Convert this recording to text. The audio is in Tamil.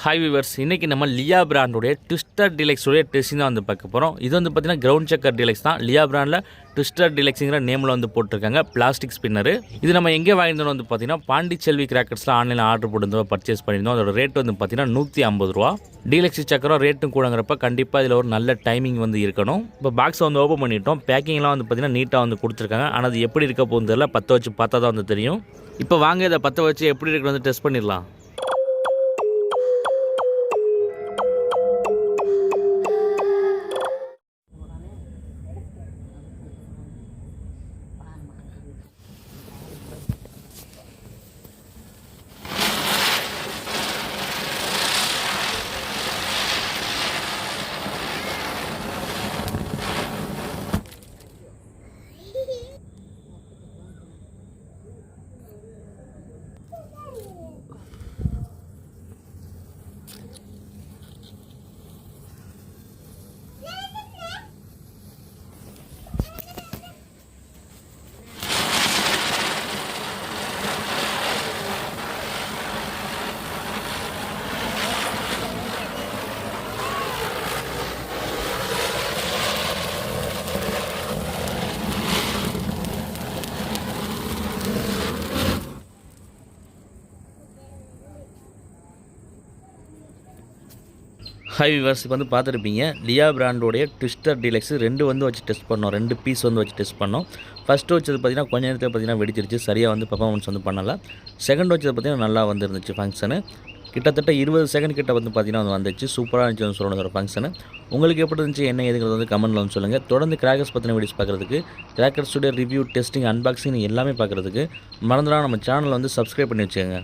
ஹாய் விவர்ஸ், இன்றைக்கி நம்ம லியா பிராண்டோடைய ட்விஸ்டர் டிலெக்ஸோடைய டெஸ்டிங் தான் வந்து பார்க்க போகிறோம். இது வந்து பார்த்திங்கன்னா கிரவுண்ட் செக்கர் டிலெக்ஸ் தான். லியா பிராண்டில் ட்விஸ்டர் டிலெக்ஸுங்கிற நேமில் வந்து போட்டிருக்காங்க. Plastic spinner. இது நம்ம எங்கே வாங்கியிருந்தோம் வந்து பார்த்திங்கன்னா பாண்டிச்செல்வி கிராக்கர்ஸில் ஆன்லைனில் ஆர்டர் போட்டு பர்ச்சேஸ் பண்ணியிருந்தோம். அதோட ரேட் வந்து பார்த்திங்கன்னா 150 ரூபா. டீலக்ஸி சக்கரம் ரேட்டும் கூடங்கிறப்ப கண்டிப்பாக இதில் ஒரு நல்ல டைமிங் வந்து இருக்கணும். இப்போ பாக்ஸை வந்து ஓப்பன் பண்ணிட்டோம். பேக்கிங்லாம் வந்து பார்த்திங்கன்னா நீட்டாக வந்து கொடுத்துருக்காங்க. ஆனால் அது எப்படி இருக்க போகுது தெரியல. பற்ற வச்சு பார்த்தா தான் வந்து தெரியும். இப்போ வாங்க இதை பற்ற வச்சு எப்படி இருக்குன்னு வந்து டெஸ்ட் பண்ணிடலாம். ஹை விவர்ஸ், இப்போ வந்து பார்த்துருப்பீங்க லியா பிராண்டோடைய ட்விஸ்டர் டிலெக்ஸ் ரெண்டு வந்து வச்சு டெஸ்ட் பண்ணோம். 2 பீஸ் வந்து வச்சு டெஸ்ட் பண்ணோம். ஃபஸ்ட்டு வச்சது பார்த்திங்கன்னா கொஞ்ச நேரத்தில் பார்த்திங்கன்னா வெடிச்சிருச்சு. சரியாக வந்து பர்ஃபார்மன்ஸ் வந்து பண்ணலை. செகண்ட் வச்சது பார்த்திங்கன்னா நல்லா வந்து இருந்துச்சு ஃபங்க்ஷனு. கிட்டத்தட்ட 20 செகண்ட் கிட்ட வந்து பார்த்திங்கன்னா வந்துச்சு. சூப்பராக இருந்துச்சு வந்து சொல்லணும் ஒரு ஃபங்க்ஷனு. உங்களுக்கு எப்படி இருந்துச்சு என்ன ஏதுங்கிறது வந்து கமெண்ட்டில் வந்து சொல்லுங்கள். தொடர்ந்து கிராக்கர்ஸ் பற்றின வீடியோஸ் பார்க்குறதுக்கு, கிராக்கர்ஸுடைய ரிவ்யூ, டெஸ்டிங், அன்பாக்சிங் எல்லாமே பார்க்குறதுக்கு மறந்துடாம நம்ம சேனலை வந்து சப்ஸ்கிரைப் பண்ணி வச்சுக்கோங்க.